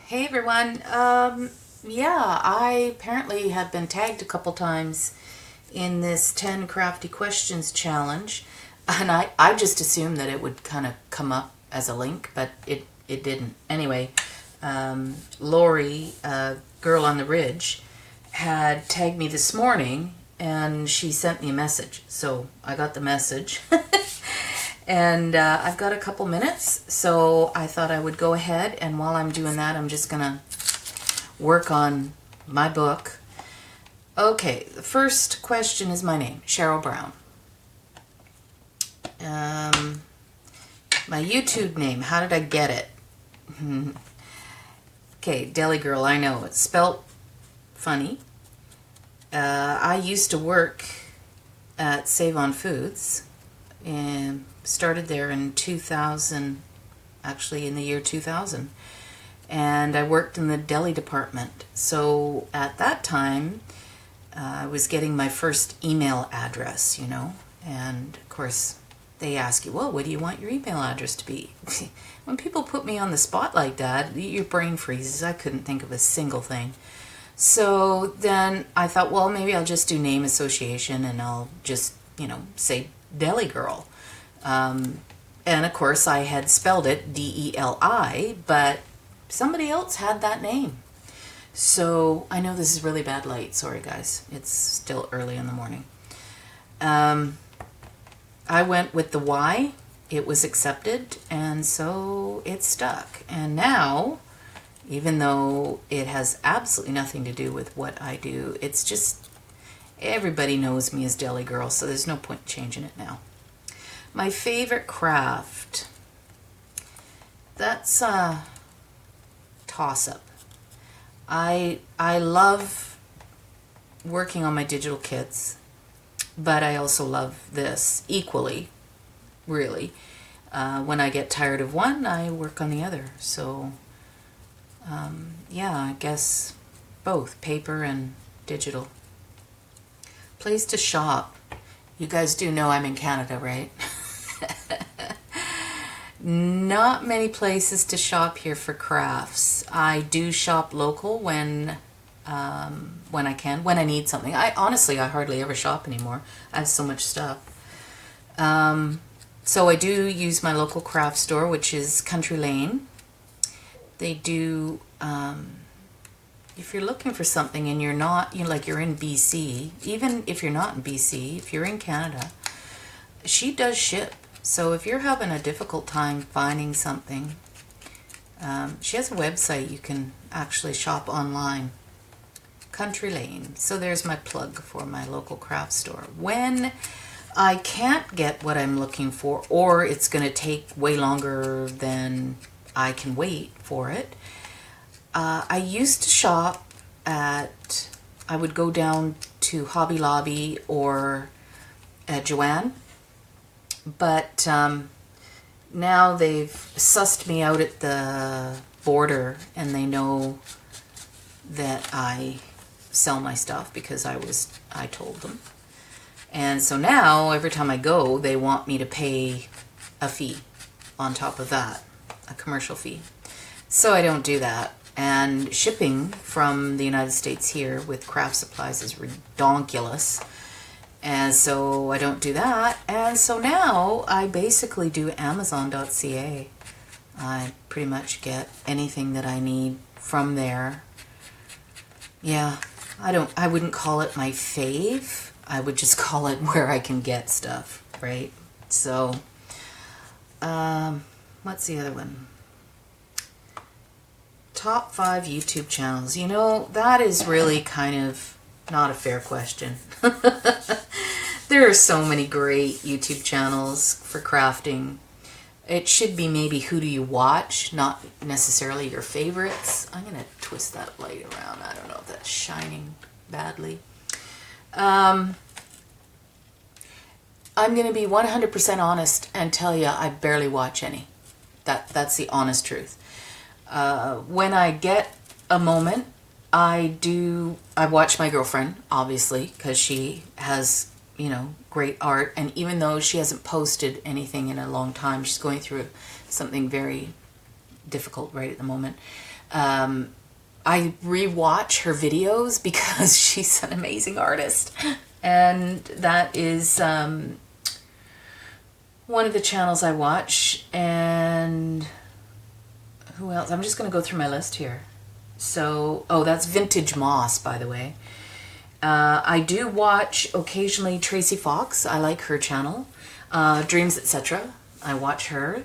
Hey everyone. Yeah, I apparently have been tagged a couple times in this 10 Crafty Questions challenge, and I just assumed that it would kind of come up as a link, but it didn't. Anyway, Lori, Girl on the Ridge, had tagged me this morning, and she sent me a message. So I got the message. And I've got a couple minutes, so I thought I would go ahead, and while I'm doing that, I'm just going to work on my book. Okay, the first question is my name, Cheryl Brown. My YouTube name, how did I get it? Okay, Deli Girl, I know, it's spelt funny. I used to work at Save On Foods, and started there in 2000, actually in the year 2000, and I worked in the deli department. So at that time I was getting my first email address, and of course they ask you, well, what do you want your email address to be? When people put me on the spot like that, your brain freezes. I couldn't think of a single thing. So then I thought, well, maybe I'll just do name association, and I'll just say Deli Girl. And of course I had spelled it D-E-L-I, but somebody else had that name. So I know this is really bad light. Sorry guys, it's still early in the morning. I went with the Y. It was accepted, and so it stuck. And now, even though it has absolutely nothing to do with what I do, it's just everybody knows me as Deli Girl, so there's no point changing it now. My favorite craft, that's a toss-up. I love working on my digital kits, but I also love this equally, really. When I get tired of one, I work on the other. So, yeah, I guess both paper and digital. Place to shop. You guys do know I'm in Canada, right? Not many places to shop here for crafts. I do shop local when I can, when I need something. I hardly ever shop anymore. I have so much stuff. So I do use my local craft store, which is Country Lane. They do, if you're looking for something and you're not, you're in BC, even if you're not in BC, if you're in Canada, she does ship. So if you're having a difficult time finding something, she has a website you can actually shop online. Country Lane. So there's my plug for my local craft store. When I can't get what I'm looking for, or it's going to take way longer than I can wait for it, I used to shop at, I would go down to Hobby Lobby or at Joanne, but now they've sussed me out at the border, and they know that I sell my stuff because I told them. And so now every time I go, they want me to pay a fee on top of that, a commercial fee. So I don't do that. And shipping from the United States here with craft supplies is redonkulous. And so I don't do that. And so now I basically do Amazon.ca. I pretty much get anything that I need from there. Yeah, I wouldn't call it my fave. I would just call it where I can get stuff, right? So, what's the other one? Top 5 YouTube channels. That is really kind of not a fair question. There are so many great YouTube channels for crafting. It should be maybe who do you watch, not necessarily your favorites. I'm going to twist that light around. I don't know if that's shining badly. I'm going to be 100% honest and tell you I barely watch any. That's the honest truth. When I get a moment, I watch my girlfriend, obviously, because she has, great art. And even though she hasn't posted anything in a long time, she's going through something very difficult right at the moment. I rewatch her videos because she's an amazing artist. And that is one of the channels I watch. And who else? I'm just going to go through my list here. So, oh, that's Vintage Moss, by the way. I do watch occasionally Tracy Fox. I like her channel. Dreams, etc. I watch her.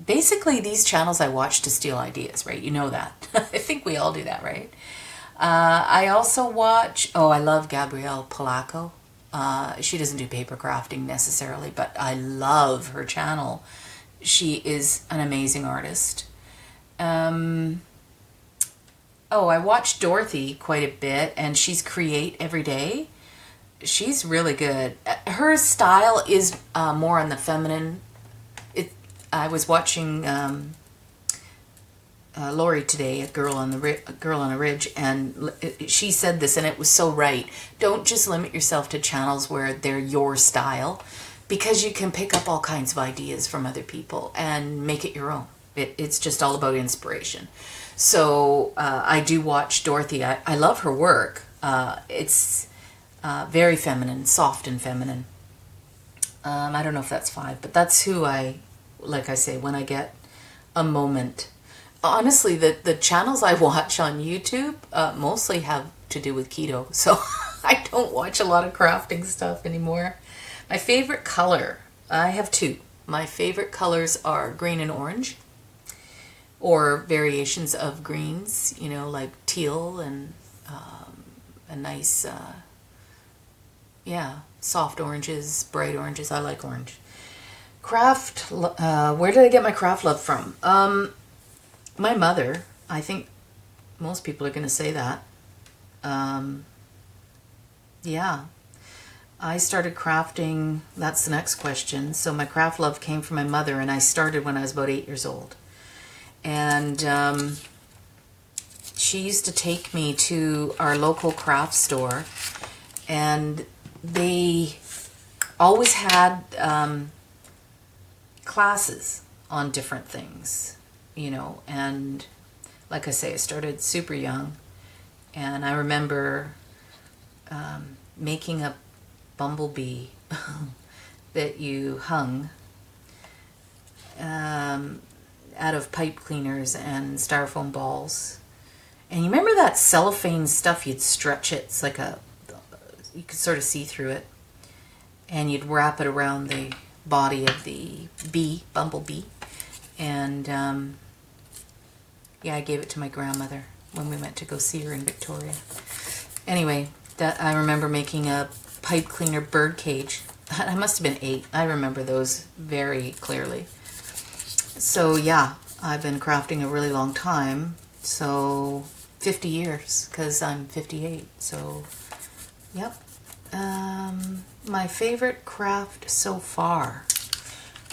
Basically, these channels I watch to steal ideas, right? You know that. I think we all do that, right? I also watch, oh, I love Gabrielle Polaco. She doesn't do paper crafting necessarily, but I love her channel. She is an amazing artist. Oh, I watch Dorothy quite a bit, and she's Create Every Day. She's really good. Her style is more on the feminine. I was watching Lori today, a girl on a ridge, and she said this, and it was so right. Don't just limit yourself to channels where they're your style, because you can pick up all kinds of ideas from other people and make it your own. It's just all about inspiration. So I do watch Dorothy. I love her work. It's very feminine, soft and feminine. I don't know if that's 5, but that's who like I say, when I get a moment. Honestly, the channels I watch on YouTube mostly have to do with keto, so I don't watch a lot of crafting stuff anymore. My favorite color, I have 2. My favorite colors are green and orange, or variations of greens, you know, like teal and a nice, yeah, soft oranges, bright oranges. I like orange. Craft, where did I get my craft love from? My mother. I think most people are going to say that. Yeah. I started crafting, that's the next question. So my craft love came from my mother, and I started when I was about 8 years old. And she used to take me to our local craft store, and they always had classes on different things, you know. And like I say, I started super young, and I remember making a bumblebee that you hung out of pipe cleaners and styrofoam balls. And you remember that cellophane stuff? You'd stretch it. It's like you could sort of see through it. And you'd wrap it around the body of the bumblebee. And yeah, I gave it to my grandmother when we went to go see her in Victoria. Anyway, I remember making a pipe cleaner bird cage. I must have been 8. I remember those very clearly. So yeah, I've been crafting a really long time. So 50 years, because I'm 58. So, yep. My favorite craft so far.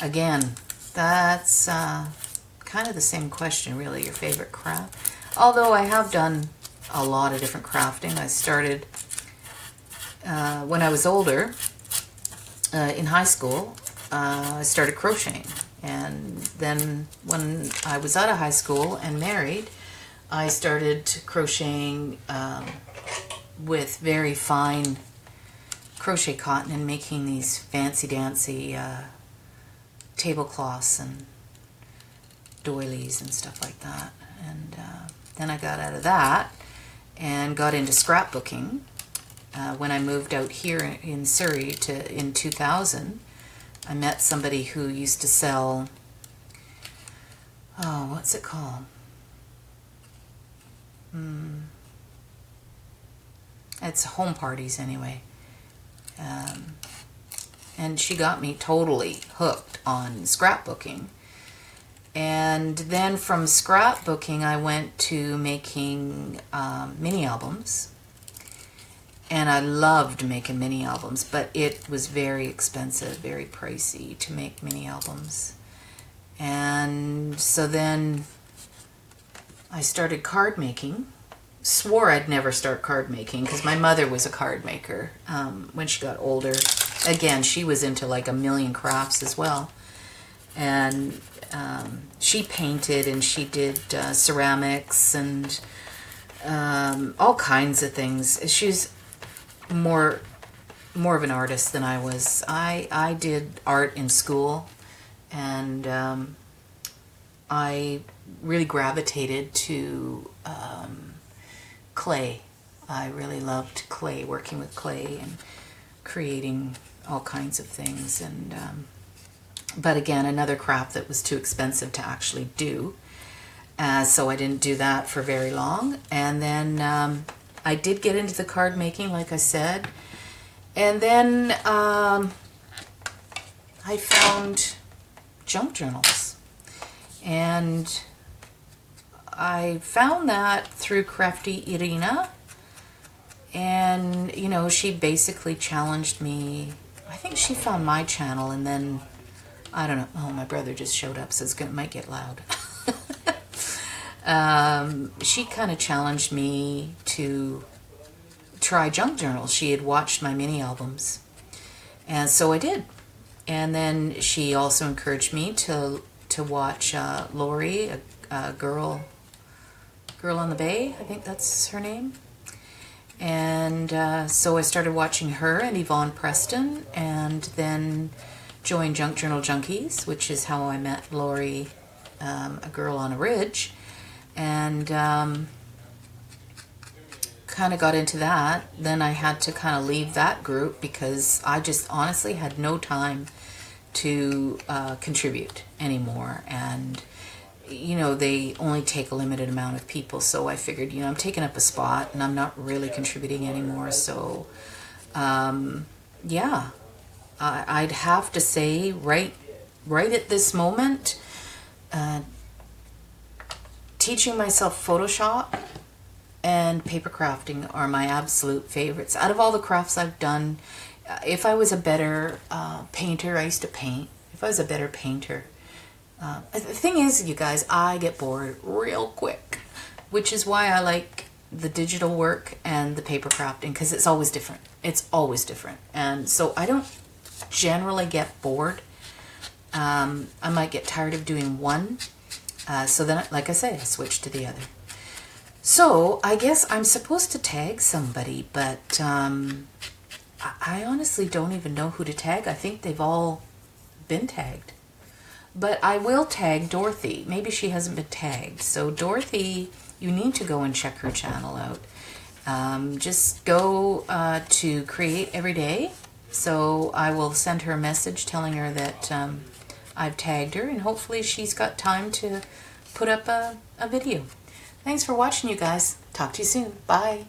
Again, that's kind of the same question, really, your favorite craft. Although I have done a lot of different crafting. I started when I was older, in high school. I started crocheting. And then when I was out of high school and married, I started crocheting with very fine crochet cotton and making these fancy-dancy tablecloths and doilies and stuff like that. And then I got out of that and got into scrapbooking when I moved out here in Surrey in 2000. I met somebody who used to sell, oh, what's it called? It's home parties anyway. And she got me totally hooked on scrapbooking. And then from scrapbooking, I went to making mini albums. And I loved making mini albums, but it was very expensive, very pricey to make mini albums. And so then I started card making. Swore I'd never start card making because my mother was a card maker when she got older. Again, she was into like a million crafts as well. And she painted and she did ceramics and all kinds of things. She's more of an artist than I was. I did art in school, and I really gravitated to clay. I really loved clay, working with clay and creating all kinds of things. And but again, another craft that was too expensive to actually do. So I didn't do that for very long. And then I did get into the card making, like I said. And then I found junk journals. And I found that through Crafty Irina. And, you know, she basically challenged me. I think she found my channel, and then, I don't know. Oh, my brother just showed up, so it might get loud. She kind of challenged me to try junk journals. She had watched my mini albums, and so I did. And then she also encouraged me to watch Lori, a girl on the Bay. I think that's her name. And so I started watching her and Yvonne Preston, and then joined Junk Journal Junkies, which is how I met Lori, a girl on a ridge, and kind of got into that. Then I had to kind of leave that group because I just honestly had no time to contribute anymore. And you know, they only take a limited amount of people, so I figured, you know, I'm taking up a spot and I'm not really contributing anymore. So yeah, I'd have to say right at this moment, teaching myself Photoshop and paper crafting are my absolute favorites. Out of all the crafts I've done, if I was a better painter, I used to paint. If I was a better painter, the thing is, you guys, I get bored real quick, which is why I like the digital work and the paper crafting, because it's always different. It's always different. And so I don't generally get bored. I might get tired of doing one. So then, like I say, I switch to the other. So I guess I'm supposed to tag somebody, but I honestly don't even know who to tag. I think they've all been tagged. But I will tag Dorothy. Maybe she hasn't been tagged. So Dorothy, you need to go and check her channel out. Just go to Create Every Day. So I will send her a message telling her that I've tagged her, and hopefully she's got time to put up a video. Thanks for watching, you guys. Talk to you soon. Bye.